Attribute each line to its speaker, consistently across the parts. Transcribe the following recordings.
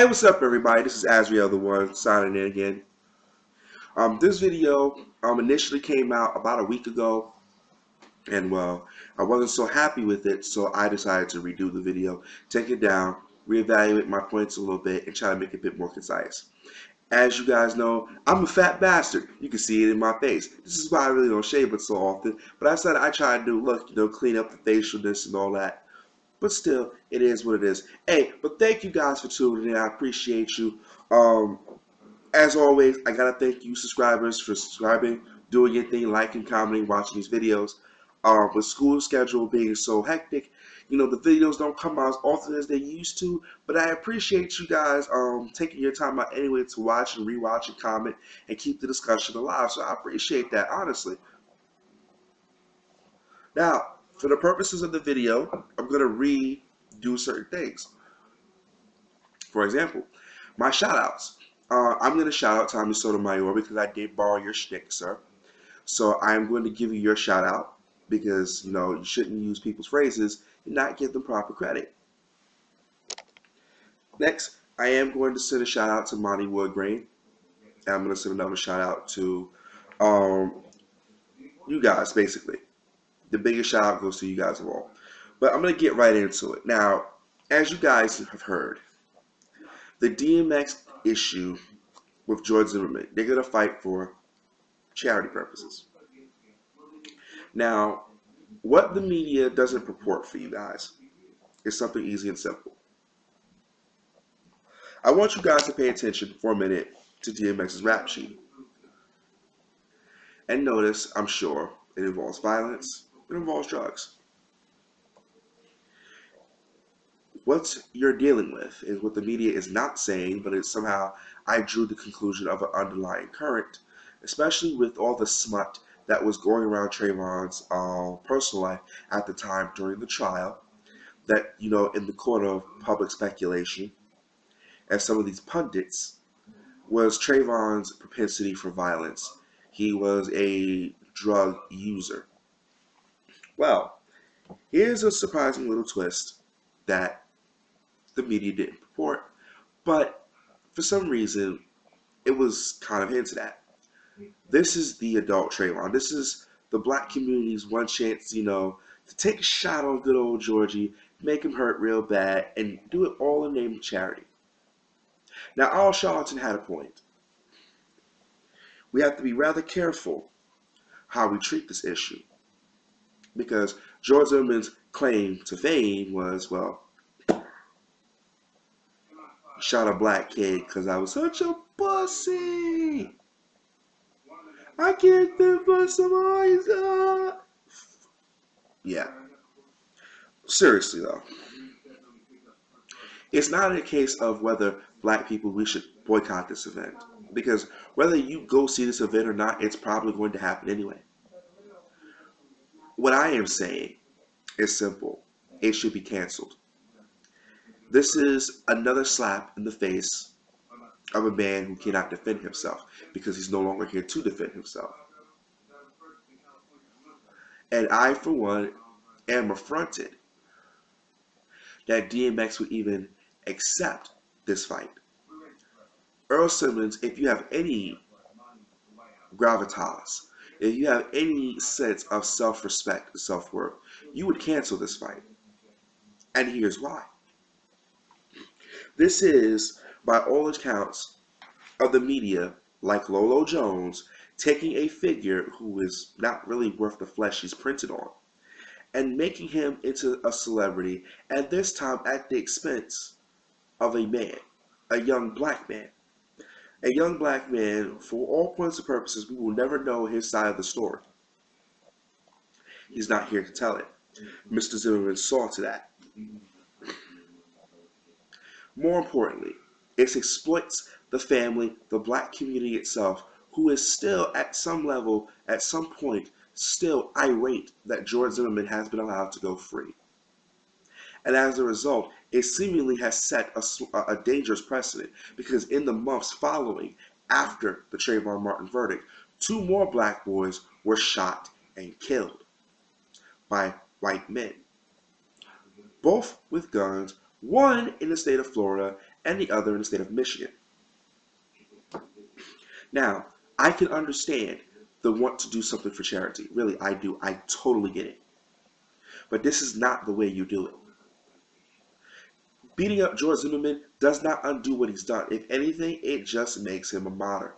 Speaker 1: What's up, everybody? This is Azriel, the one signing in again. This video initially came out about a week ago, and well, I wasn't so happy with it, so I decided to redo the video, take it down, reevaluate my points a little bit, and try to make it a bit more concise. As you guys know, I'm a fat bastard. You can see it in my face. This is why I really don't shave it so often. But I said I try to do, clean up the facialness and all that. But still, it is what it is. Hey, but thank you guys for tuning in. I appreciate you. As always, I gotta thank you subscribers for subscribing, doing your thing, liking, commenting, watching these videos. With school schedule being so hectic, the videos don't come out as often as they used to, but I appreciate you guys taking your time out anyway to watch and rewatch and comment and keep the discussion alive. So I appreciate that, honestly. Now, for the purposes of the video, I'm going to redo certain things. For example, my shout-outs. I'm going to shout out Tommy Sotomayor because I did borrow your shtick, sir. So I'm going to give you your shout-out because, you shouldn't use people's phrases and not give them proper credit. Next, I am going to send a shout-out to Monty Woodgrain. And I'm going to send another shout-out to you guys, basically. The biggest shout out goes to you guys of all. But I'm going to get right into it. Now, as you guys have heard, the DMX issue with George Zimmerman, they're going to fight for charity purposes. Now, what the media doesn't purport for you guys is something easy and simple. I want you guys to pay attention for a minute to DMX's rap sheet. And notice, I'm sure, it involves violence. It involves drugs. What you're dealing with is what the media is not saying, but it's somehow I drew the conclusion of an underlying current, especially with all the smut that was going around Trayvon's personal life at the time during the trial, that, in the court of public speculation, as some of these pundits, was Trayvon's propensity for violence. He was a drug user. Well, here's a surprising little twist that the media didn't purport, but for some reason, it was kind of hinted at. This is the adult Trayvon. This is the black community's one chance, to take a shot on good old Georgie, make him hurt real bad, and do it all in the name of charity. Now, Al Sharpton had a point. We have to be rather careful how we treat this issue. Because George Zimmerman's claim to fame was, well, shot a black kid because I was such a pussy. I can't think for some eyes. Yeah. Seriously, though. It's not a case of whether black people, we should boycott this event. Because whether you go see this event or not, it's probably going to happen anyway. What I am saying is simple. It should be canceled. This is another slap in the face of a man who cannot defend himself because he's no longer here to defend himself. And I, for one, am affronted that DMX would even accept this fight. Earl Simmons, if you have any gravitas, if you have any sense of self-respect and self-worth, you would cancel this fight. And here's why. This is, by all accounts of the media, like Lolo Jones, taking a figure who is not really worth the flesh he's printed on, and making him into a celebrity, and this time at the expense of a man, a young black man. A young black man, for all points and purposes, we will never know his side of the story. He's not here to tell it. Mr. Zimmerman saw to that. More importantly, it exploits the family, the black community itself, who is still at some level, at some point, still irate that George Zimmerman has been allowed to go free. And as a result, it seemingly has set a dangerous precedent because in the months following, after the Trayvon Martin verdict, 2 more black boys were shot and killed by white men. Both with guns, one in the state of Florida and the other in the state of Michigan. Now, I can understand the want to do something for charity. Really, I do. I totally get it. But this is not the way you do it. Beating up George Zimmerman does not undo what he's done. If anything, it just makes him a martyr.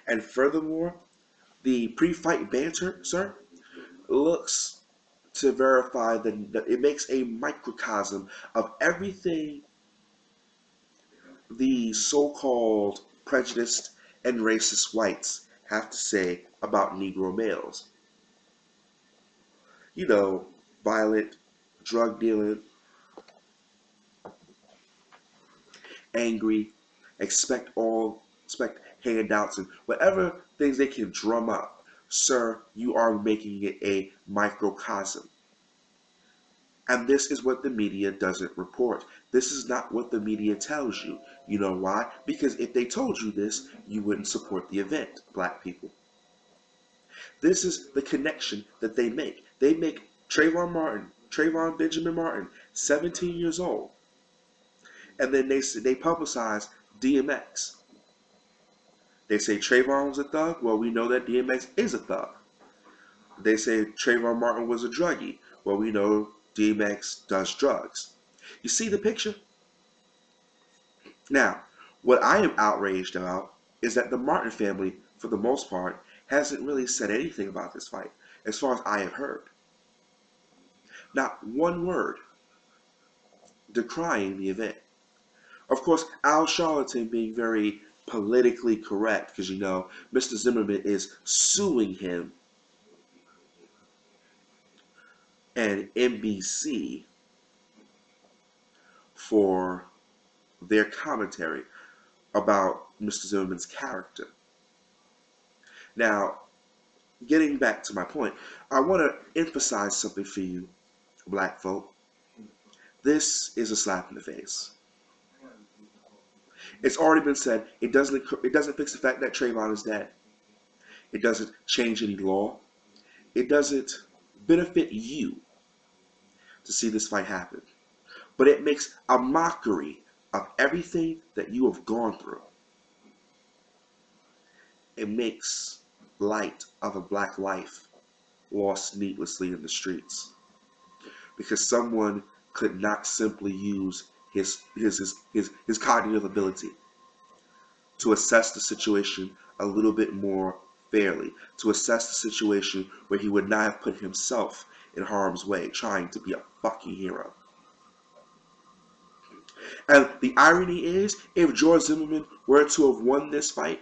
Speaker 1: And furthermore, the pre-fight banter, sir, looks to verify that it makes a microcosm of everything the so-called prejudiced and racist whites have to say about Negro males. You know, violent, drug dealing, angry, expect handouts and whatever things they can drum up. Sir, you are making it a microcosm. And this is what the media doesn't report. This is not what the media tells you. You know why? Because if they told you this, you wouldn't support the event, black people. This is the connection that they make. They make Trayvon Benjamin Martin, 17 years old. And then they publicize DMX. They say Trayvon was a thug. Well, we know that DMX is a thug. They say Trayvon Martin was a druggie. Well, we know DMX does drugs. You see the picture? Now, what I am outraged about is that the Martin family, for the most part, hasn't really said anything about this fight, as far as I have heard. Not one word decrying the event. Of course, Al Sharpton being very politically correct, because you know, Mr. Zimmerman is suing him and NBC for their commentary about Mr. Zimmerman's character. Now, getting back to my point, I want to emphasize something for you, black folk. This is a slap in the face. It's already been said. It doesn't fix the fact that Trayvon is dead. It doesn't change any law. It doesn't benefit you to see this fight happen. But it makes a mockery of everything that you have gone through. It makes light of a black life lost needlessly in the streets. Because someone could not simply use his cognitive ability to assess the situation a little bit more fairly, to assess the situation where he would not have put himself in harm's way trying to be a fucking hero. And the irony is, if George Zimmerman were to have won this fight,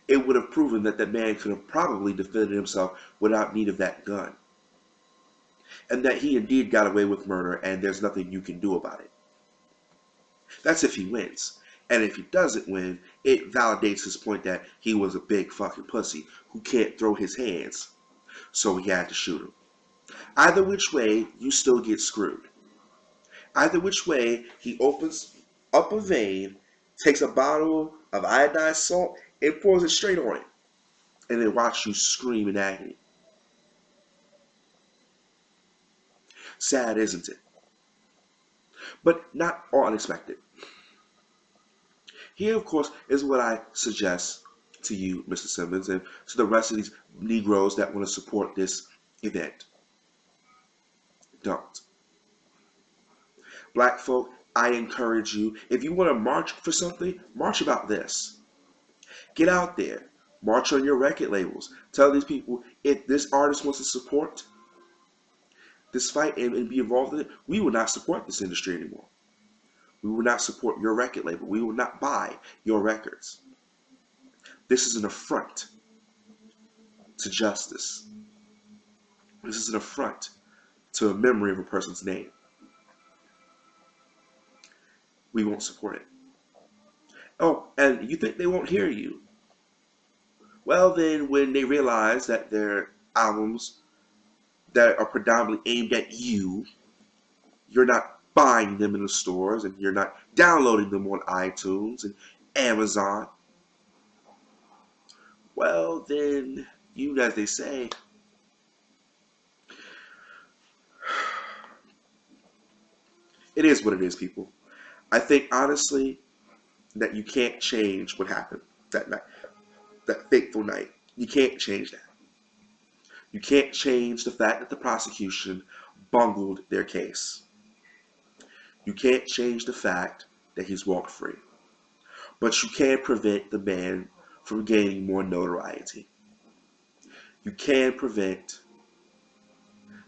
Speaker 1: it would have proven that that man could have probably defended himself without need of that gun. And that he indeed got away with murder and there's nothing you can do about it. That's if he wins. And if he doesn't win, it validates his point that he was a big fucking pussy who can't throw his hands. So he had to shoot him. Either which way, you still get screwed. Either which way, he opens up a vein, takes a bottle of iodized salt, and pours it straight on it. And then watch you scream in agony. Sad, isn't it? But not all unexpected. Here, of course, is what I suggest to you, Mr. Simmons, and to the rest of these Negroes that want to support this event. Don't. Black folk, I encourage you, if you want to march for something, march about this. Get out there. March on your record labels. Tell these people, if this artist wants to support this fight and be involved in it, we will not support this industry anymore. We will not support your record label. We will not buy your records. This is an affront to justice. This is an affront to a memory of a person's name. We won't support it. Oh, and you think they won't hear you? Well, then when they realize that their albums that are predominantly aimed at you, you're not buying them in the stores and you're not downloading them on iTunes and Amazon, well, then you, as they say, It is what it is, people. I think honestly that you can't change what happened that night, that fateful night. You can't change that. You can't change the fact that the prosecution bungled their case. You can't change the fact that he's walked free. But you can prevent the man from gaining more notoriety. You can prevent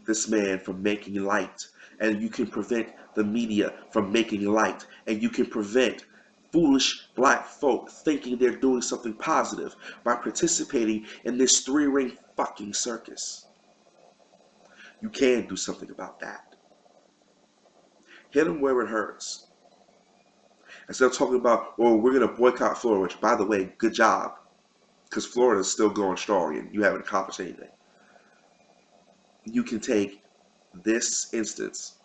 Speaker 1: this man from making light, and you can prevent the media from making light, and you can prevent foolish black folk thinking they're doing something positive by participating in this three-ring fucking circus. You can do something about that. Hit them where it hurts. Instead of talking about, well, we're going to boycott Florida, which, by the way, good job, because Florida is still going strong and you haven't accomplished anything. You can take this instance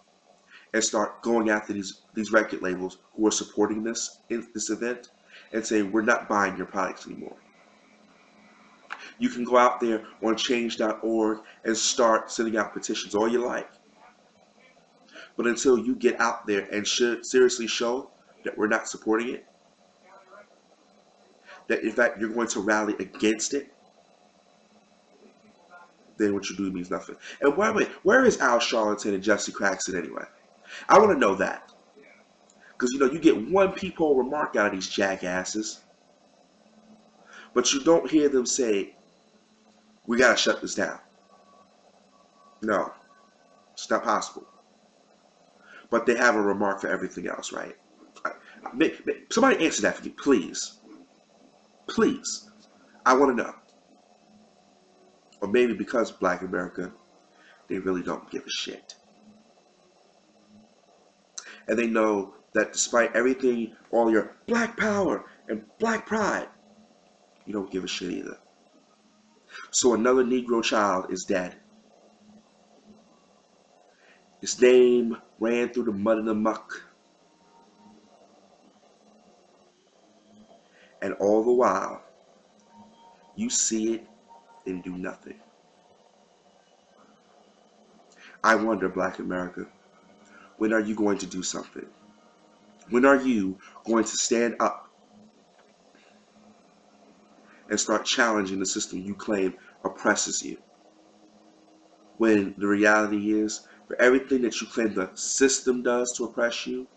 Speaker 1: and start going after these record labels who are supporting this event and say, we're not buying your products anymore. You can go out there on change.org and start sending out petitions all you like. But until you get out there and seriously show that we're not supporting it, that in fact you're going to rally against it, then what you do means nothing. And where is Al Sharpton and Jesse Craxton anyway? I want to know that. Because, you know, you get one peephole remark out of these jackasses, but you don't hear them say, we got to shut this down. No, it's not possible. But they have a remark for everything else, right? Somebody answer that for me, please. Please. I want to know. Or maybe because Black America, they really don't give a shit. And they know that despite everything, all your black power and black pride, you don't give a shit either. So another Negro child is dead. His name ran through the mud and the muck. And all the while, you see it and do nothing. I wonder, Black America, when are you going to do something? When are you going to stand up and start challenging the system you claim oppresses you? When the reality is, for everything that you claim the system does to oppress you,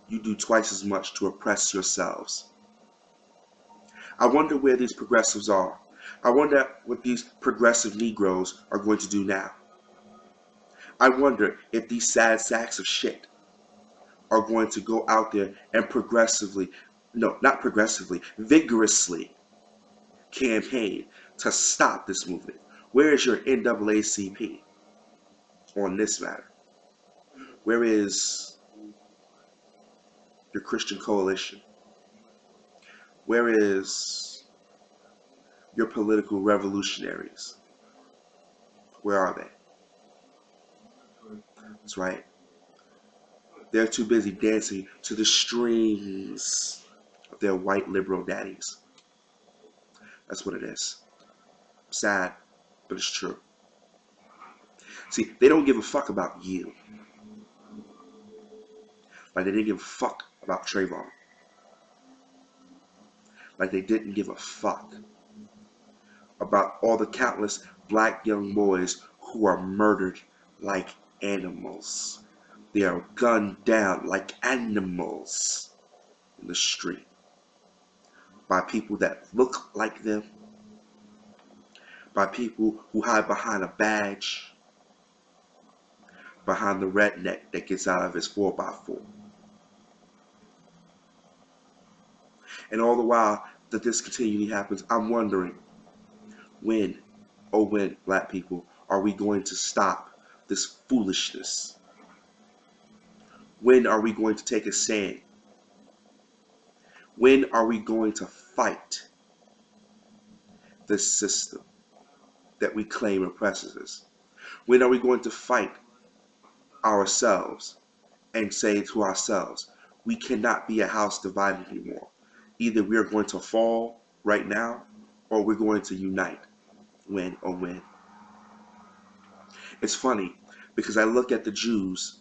Speaker 1: you do twice as much to oppress yourselves. I wonder where these progressives are. I wonder what these progressive Negroes are going to do now. I wonder if these sad sacks of shit are going to go out there and vigorously campaign to stop this movement. Where is your NAACP on this matter? Where is your Christian coalition? Where is your political revolutionaries? Where are they? That's right. They're too busy dancing to the strings of their white liberal daddies. That's what it is. Sad, but it's true. See, they don't give a fuck about you. Like they didn't give a fuck about Trayvon. Like they didn't give a fuck about all the countless black young boys who are murdered like animals. They are gunned down like animals in the street by people that look like them, by people who hide behind a badge, behind the redneck that gets out of his 4x4. And all the while that this continually happens, I'm wondering when, oh when, black people, are we going to stop this foolishness? When are we going to take a stand? When are we going to fight this system that we claim oppresses us? When are we going to fight ourselves and say to ourselves, we cannot be a house divided anymore. Either we are going to fall right now or we're going to unite. When, oh when. It's funny because I look at the Jews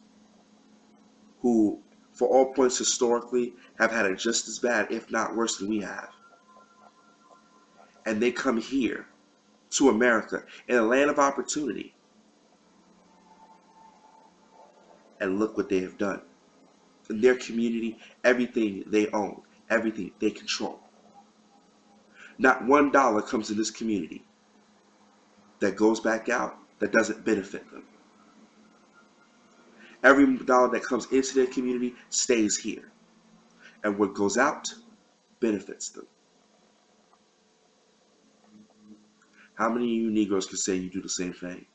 Speaker 1: who, for all points historically, have had it just as bad, if not worse than we have. And they come here to America in a land of opportunity. And look what they have done. In their community, everything they own, everything they control. Not $1 comes in this community that goes back out that doesn't benefit them. Every dollar that comes into their community stays here. And what goes out benefits them. How many of you Negroes can say you do the same thing?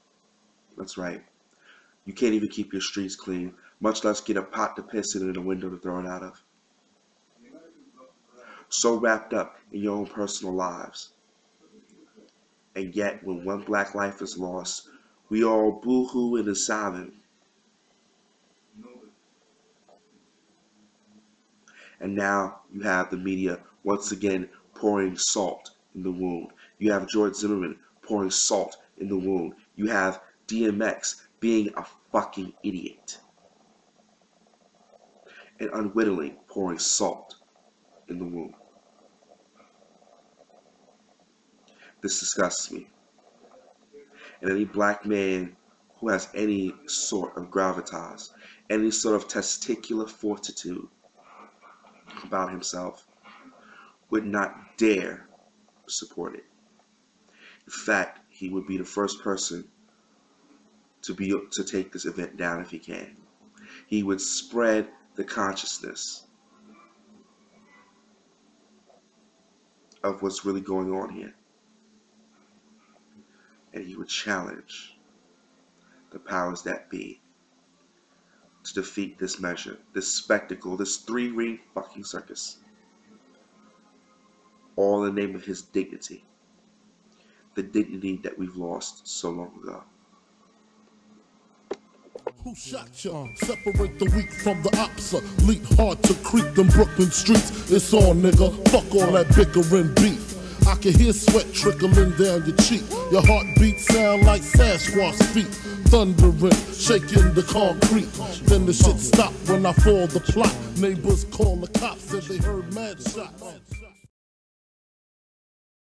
Speaker 1: That's right. You can't even keep your streets clean, much less get a pot to piss in and a window to throw it out of. So wrapped up in your own personal lives. And yet, when one black life is lost, we all boo-hoo and is silent. And now you have the media once again pouring salt in the wound. You have George Zimmerman pouring salt in the wound. You have DMX being a fucking idiot. And unwittingly pouring salt in the wound. This disgusts me. And any black man who has any sort of gravitas, any sort of testicular fortitude about himself, would not dare support it. In fact, he would be the first person to take this event down if he can. He would spread the consciousness of what's really going on here. And he would challenge the powers that be to defeat this measure, this spectacle, this three-ring fucking circus. All in the name of his dignity. The dignity that we've lost so long ago.
Speaker 2: Who shot ya? Separate the weak from the ops. Leap hard to creep them Brooklyn streets. It's on, nigga. Fuck all that bickering beef. I can hear sweat trickling down your cheek. Your heartbeat sound like Sasquatch feet. Thundering, shaking the concrete. Then the shit stopped when I fall the plot. Neighbors call the cops, said they heard mad shots.